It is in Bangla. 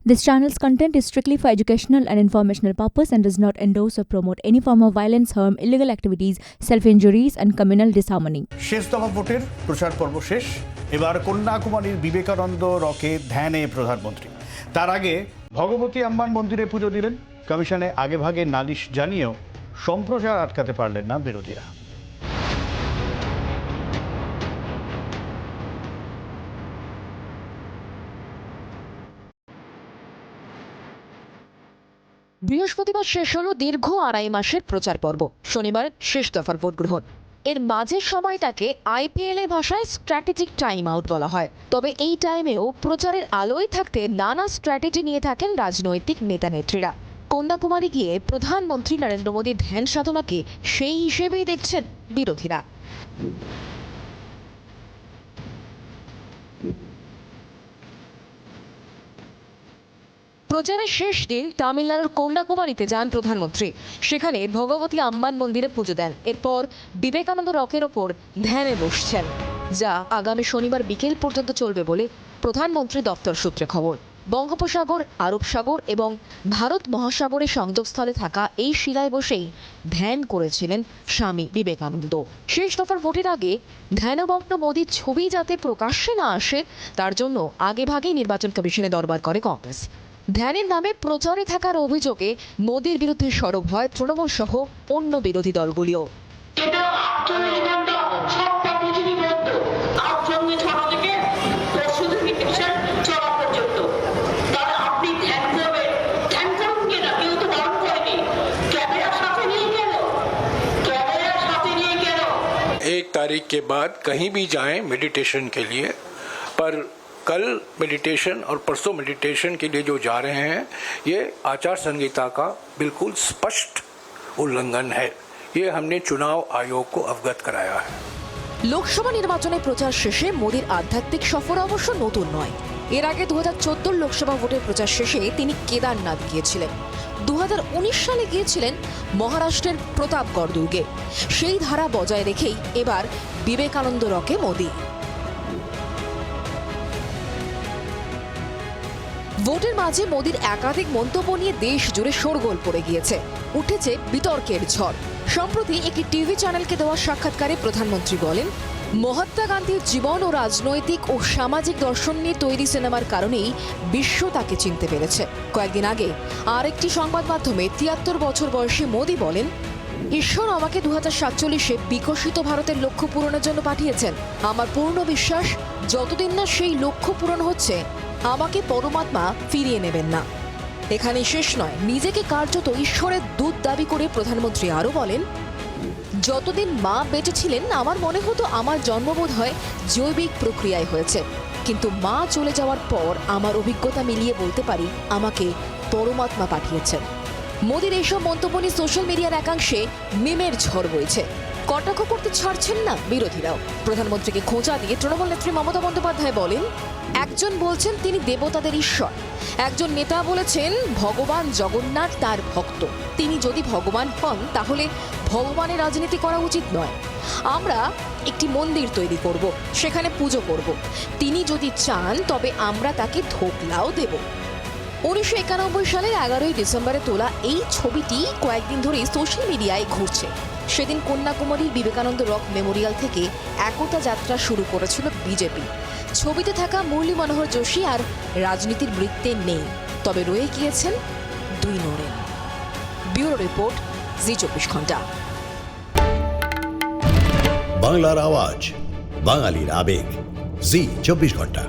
This channel's content is strictly for educational and informational purpose and does not endorse or promote any form of violence, harm, illegal activities, self-injuries and communal disharmony. শেষ দফা ভোটের প্রচার পর্ব শেষ। এবার কন্যাকুমারীর বিবেকানন্দ রকে ধ্যানে প্রধানমন্ত্রী। তার আগে ভগবতী আম্মান মন্দিরে পুজো দিলেন। কমিশনে আগেভাগে নালিশ জানিয়েও সম্প্রচার আটকাতে পারলেন না বিরোধীরা। বৃহস্পতিবার শেষ হলো দীর্ঘ আড়াই মাসের প্রচার পর্ব। শনিবার শেষ দফার ভোট গ্রহণ। এর মাঝের সময়টাকে আইপিএল এর ভাষায় স্ট্র্যাটেজিক টাইম আউট বলা হয়। তবে এই টাইমেও প্রচারের আলোয় থাকতে নানা স্ট্র্যাটেজি নিয়ে থাকেন রাজনৈতিক নেতা নেত্রীরা। কন্যাকুমারী গিয়ে প্রধানমন্ত্রী নরেন্দ্র মোদীর ধ্যান সাধনাকে সেই হিসেবেই দেখছেন বিরোধীরা। প্রচারের শেষ দিন তামিলনাড়ুর কন্যাকুমারীতে যান প্রধানমন্ত্রী। সেখানে ভগবতী আম্মান মন্দিরে পুজো দেন। এরপর বিবেকানন্দ রকের ওপর ধ্যানে বসছেন, যা আগামী শনিবার বিকেল পর্যন্ত চলবে বলে প্রধানমন্ত্রী দপ্তর সূত্রে খবর। বঙ্গোপসাগর, আরব সাগর এবং ভারত মহাসাগরের সংযোগস্থলে থাকা এই শিলায় বসেই ধ্যান করেছিলেন স্বামী বিবেকানন্দ। শেষ দফার ভোটের আগে ধ্যানমগ্ন মোদীর ছবি যাতে প্রকাশ্যে না আসে, তার জন্য আগেভাগেই নির্বাচন কমিশনে দরবার করে কংগ্রেস। ধ্যানের নামে প্রচারে থাকার অভিযোগে মোদীর বিরুদ্ধে সরব হয় তৃণমূল সহ অন্য বিরোধী দলগুলিও। एक तारीख के बाद कहीं भी जाएं मेडिटेशन के लिए, पर कल मेडिटेशन और परसों मेडिटेशन के लिए जो जा रहे हैं, ये आचार संहिता का बिल्कुल स्पष्ट उल्लंघन है। ये हमने चुनाव आयोग को अवगत कराया है। লোকসভা নির্বাচনে প্রচার শেষে মোদীর আধ্যাত্মিক সফর অবশ্য নতুন নয়। এর আগে 2014 লোকসভা ভোটের প্রচার শেষে তিনি কেদারনাথ গিয়েছিলেন। 2019 সালে গিয়েছিলেন মহারাষ্ট্রের প্রতাপগড় দুর্গে। সেই ধারা বজায় রেখেই এবার বিবেকানন্দ রকে মোদী। ভোটের মাঝে মোদীর একাধিক মন্তব্য নিয়ে দেশ জুড়ে শোরগোল পড়ে গিয়েছে, উঠেছে বিতর্কের ঝড়। সম্প্রতি একটি টিভি চ্যানেলকে দেওয়া সাক্ষাৎকারে প্রধানমন্ত্রী বলেন, মহাত্মা গান্ধীর জীবন ও রাজনৈতিক ও সামাজিক দর্শন নিয়ে তৈরি সিনেমার কারণেই বিশ্ব তাকে চিনতে পেরেছে। কয়েকদিন আগে আরেকটি সংবাদ মাধ্যমে 73 বছর বয়সী মোদী বলেন, ঈশ্বর আমাকে 2047-এ বিকশিত ভারতের লক্ষ্য পূরণের জন্য পাঠিয়েছেন। আমার পূর্ণ বিশ্বাস, যতদিন না সেই লক্ষ্য পূরণ হচ্ছে, আমাকে পরমাত্মা ফিরিয়ে নেবেন না। এখানে শেষ নয়, নিজেকে কার্যত ঈশ্বরের দূত দাবি করে প্রধানমন্ত্রী আরও বলেন, যতদিন মা বেঁচে ছিলেন আমার মনে হতো আমার জন্মবোধ হয় জৈবিক প্রক্রিয়ায় হয়েছে, কিন্তু মা চলে যাওয়ার পর আমার অভিজ্ঞতা মিলিয়ে বলতে পারি আমাকে পরমাত্মা পাঠিয়েছেন। মোদীর এইসব মন্তব্য নিয়ে সোশ্যাল মিডিয়ার একাংশে মিমের ঝড় বইছে। কটাক্ষ করতে ছাড়ছেন না বিরোধীরাও। প্রধানমন্ত্রীকে খোঁচা দিয়ে তৃণমূল নেত্রী মমতা বন্দ্যোপাধ্যায় বলেন, একজন বলছেন তিনি দেবতাদের ঈশ্বর, একজন নেতা বলেছেন ভগবান জগন্নাথ তার ভক্ত। তিনি যদি ভগবান হন তাহলে ভগবানের রাজনীতি করা উচিত নয়। আমরা একটি মন্দির তৈরি করব, সেখানে পুজো করব। তিনি যদি চান তবে আমরা তাকে ধোকলাও দেব। 1991 সালের 11ই ডিসেম্বরে তোলা এই ছবিটি কয়েকদিন ধরেই সোশ্যাল মিডিয়ায় ঘুরছে। সেদিন কন্যাকুমারীর বিবেকানন্দ রক মেমোরিয়াল থেকে একতা যাত্রা শুরু করেছিল বিজেপি। ছবিতে থাকা মুরলী মনোহর যোশী আর রাজনীতির বৃত্তে নেই, তবে রয়ে গিয়েছেন দুই নরেন। ব্যুরো রিপোর্ট, জি 24 ঘন্টা। বাংলার আওয়াজ, বাঙালির আবেগ, জি 24 ঘন্টা।